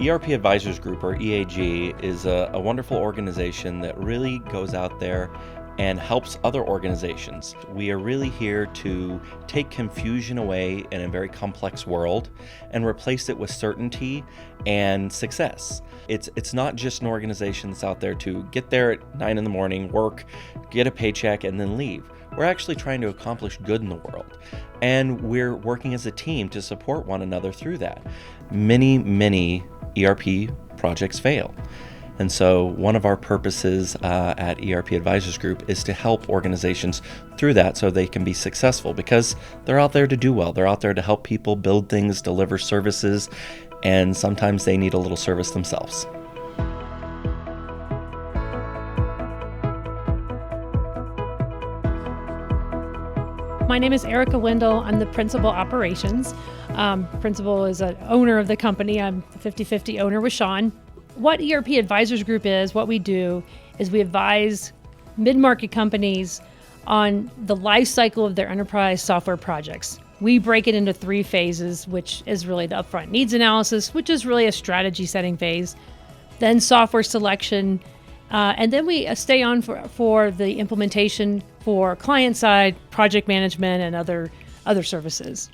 ERP Advisors Group, or EAG, is a wonderful organization that really goes out there and helps other organizations. We are really here to take confusion away in a very complex world and replace it with certainty and success. It's not just an organization that's out there to get there at 9 in the morning, work, get a paycheck, and then leave. We're actually trying to accomplish good in the world, and we're working as a team to support one another through that. Many ERP projects fail. And so one of our purposes at ERP Advisors Group is to help organizations through that so they can be successful, because they're out there to do well. They're out there to help people build things, deliver services, and sometimes they need a little service themselves. My name is Erica Wendell. I'm the principal operations. Principal is an owner of the company. I'm 50-50 owner with Sean. What ERP Advisors Group is, what we do is we advise mid-market companies on the life cycle of their enterprise software projects. We break it into 3 phases, which is really the upfront needs analysis, which is really a strategy setting phase, then software selection, and then we stay on for the implementation for client side, project management, and other services.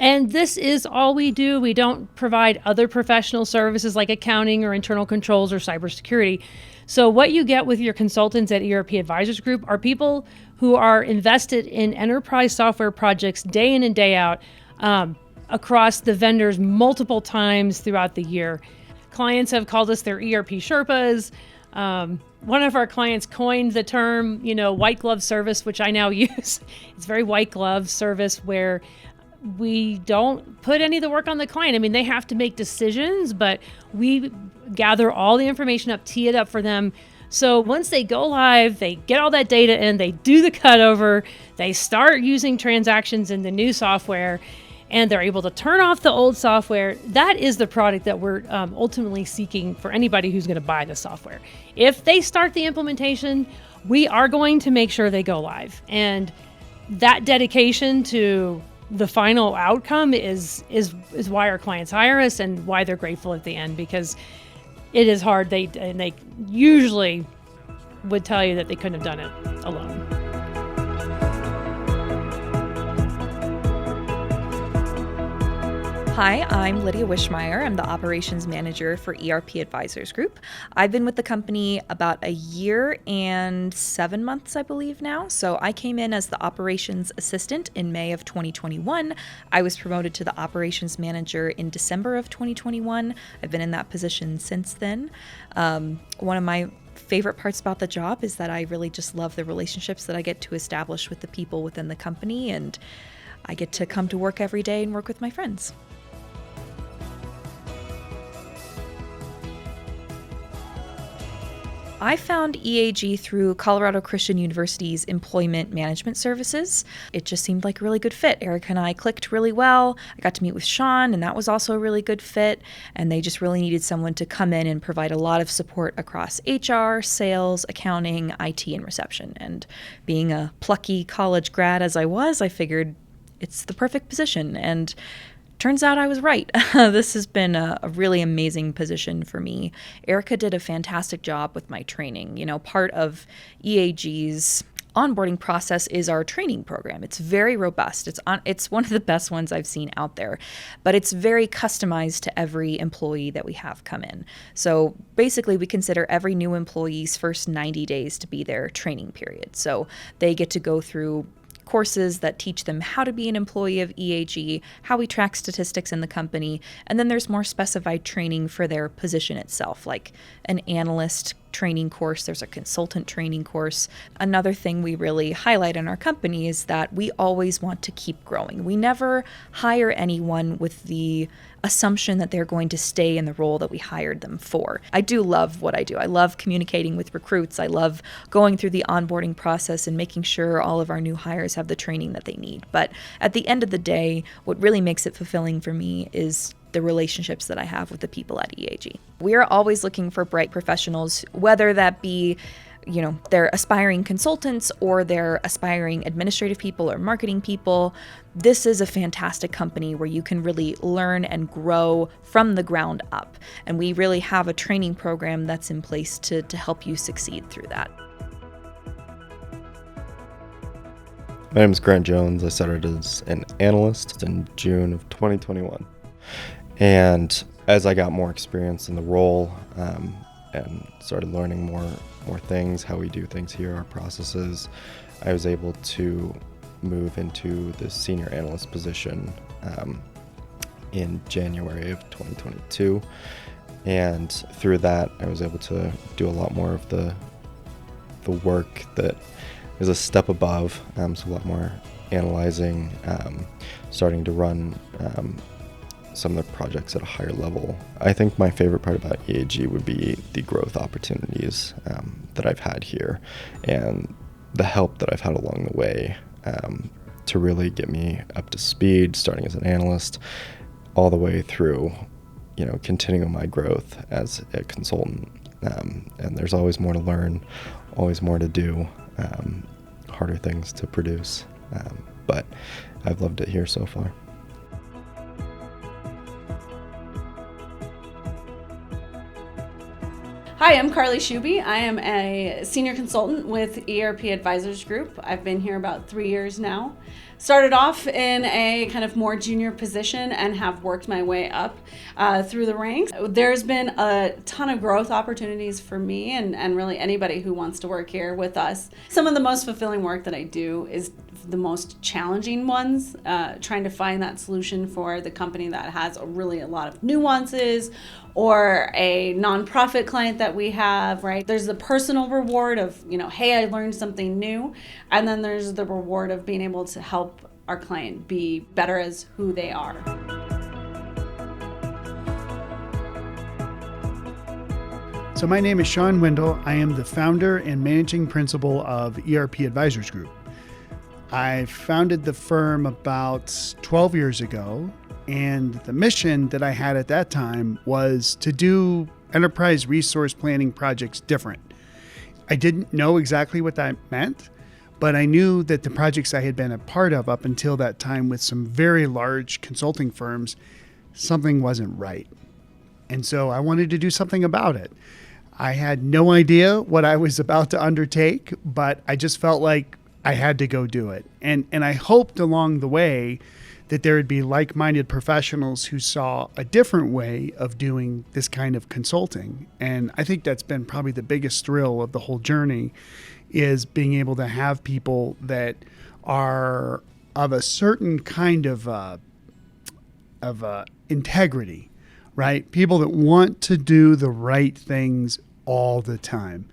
And this is all we do. We don't provide other professional services like accounting or internal controls or cybersecurity. So what you get with your consultants at ERP Advisors Group are people who are invested in enterprise software projects day in and day out across the vendors multiple times throughout the year. Clients have called us their ERP Sherpas. One of our clients coined the term, white glove service, which I now use. It's very white glove service where we don't put any of the work on the client. I mean, they have to make decisions, but we gather all the information up, tee it up for them. So once they go live, they get all that data in, they do the cutover, they start using transactions in the new software, and they're able to turn off the old software. That is the product that we're ultimately seeking for anybody who's going to buy the software. If they start the implementation, we are going to make sure they go live. And that dedication to the final outcome is why our clients hire us and why they're grateful at the end, because it is hard. They usually would tell you that they couldn't have done it alone. Hi, I'm Lydia Wishmeyer. I'm the operations manager for ERP Advisors Group. I've been with the company about a year and 7 months, I believe now. So I came in as the operations assistant in May of 2021. I was promoted to the operations manager in December of 2021. I've been in that position since then. One of my favorite parts about the job is that I really just love the relationships that I get to establish with the people within the company, and I get to come to work every day and work with my friends. I found EAG through Colorado Christian University's employment management services. It just seemed like a really good fit. Erica and I clicked really well. I got to meet with Sean, and that was also a really good fit. And they just really needed someone to come in and provide a lot of support across HR, sales, accounting, IT, and reception. And being a plucky college grad as I was, I figured it's the perfect position. And turns out I was right. This has been a really amazing position for me. Erica did a fantastic job with my training. Part of EAG's onboarding process is our training program. It's very robust. It's one of the best ones I've seen out there, but it's very customized to every employee that we have come in. So basically, we consider every new employee's first 90 days to be their training period. So they get to go through courses that teach them how to be an employee of EAG, how we track statistics in the company, and then there's more specified training for their position itself, like an analyst training course, there's a consultant training course. Another thing we really highlight in our company is that we always want to keep growing. We never hire anyone with the assumption that they're going to stay in the role that we hired them for. I do love what I do. I love communicating with recruits. I love going through the onboarding process and making sure all of our new hires have the training that they need. But at the end of the day, what really makes it fulfilling for me is the relationships that I have with the people at EAG. We are always looking for bright professionals, whether that be they're aspiring consultants or they're aspiring administrative people or marketing people, this is a fantastic company where you can really learn and grow from the ground up. And we really have a training program that's in place to help you succeed through that. My name is Grant Jones. I started as an analyst in June of 2021. And as I got more experience in the role and started learning more things, how we do things here, our processes, I was able to move into the senior analyst position in January of 2022. And through that, I was able to do a lot more of the work that is a step above, so a lot more analyzing, starting to run some of the projects at a higher level. I think my favorite part about EAG would be the growth opportunities that I've had here and the help that I've had along the way to really get me up to speed, starting as an analyst, all the way through, continuing my growth as a consultant. And there's always more to learn, always more to do, harder things to produce. But I've loved it here so far. Hi, I'm Carly Shuby. I am a senior consultant with ERP Advisors Group. I've been here about 3 years now. Started off in a kind of more junior position and have worked my way up through the ranks. There's been a ton of growth opportunities for me and really anybody who wants to work here with us. Some of the most fulfilling work that I do is the most challenging ones, trying to find that solution for the company that has a lot of nuances, or a nonprofit client that we have, right? There's the personal reward of, hey, I learned something new. And then there's the reward of being able to help our client be better as who they are. So my name is Sean Wendell. I am the founder and managing principal of ERP Advisors Group. I founded the firm about 12 years ago, and the mission that I had at that time was to do enterprise resource planning projects different. I didn't know exactly what that meant, but I knew that the projects I had been a part of up until that time with some very large consulting firms, something wasn't right. And so I wanted to do something about it. I had no idea what I was about to undertake, but I just felt like I had to go do it. And I hoped along the way that there would be like-minded professionals who saw a different way of doing this kind of consulting. And I think that's been probably the biggest thrill of the whole journey, is being able to have people that are of a certain kind of integrity, right? People that want to do the right things all the time.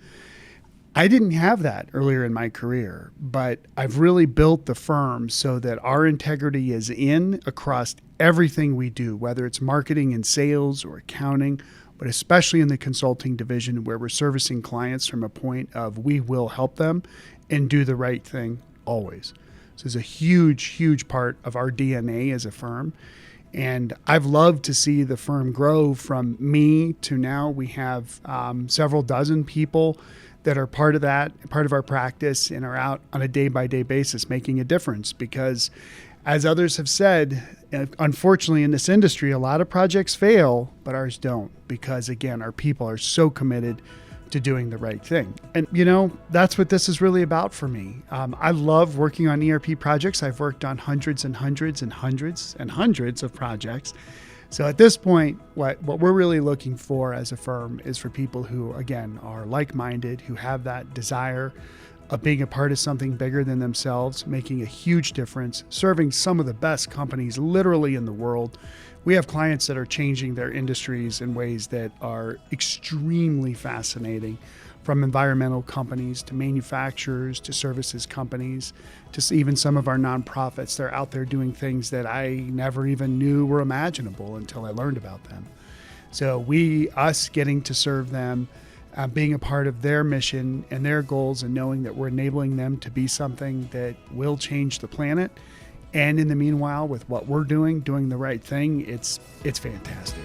I didn't have that earlier in my career, but I've really built the firm so that our integrity is in across everything we do, whether it's marketing and sales or accounting, but especially in the consulting division where we're servicing clients from a point of we will help them and do the right thing always. So it's a huge, huge part of our DNA as a firm. And I've loved to see the firm grow from me to now we have several dozen people that are part of our practice and are out on a day-by-day basis making a difference. Because as others have said, unfortunately in this industry, a lot of projects fail, but ours don't, because again, our people are so committed to doing the right thing. And that's what this is really about for me. I love working on ERP projects. I've worked on hundreds and hundreds and hundreds and hundreds of projects. So at this point, what we're really looking for as a firm is for people who, again, are like-minded, who have that desire of being a part of something bigger than themselves, making a huge difference, serving some of the best companies literally in the world. We have clients that are changing their industries in ways that are extremely fascinating, from environmental companies to manufacturers to services companies to even some of our nonprofits. They're out there doing things that I never even knew were imaginable until I learned about them. So us getting to serve them, being a part of their mission and their goals, and knowing that we're enabling them to be something that will change the planet. And in the meanwhile, with what we're doing the right thing, it's fantastic.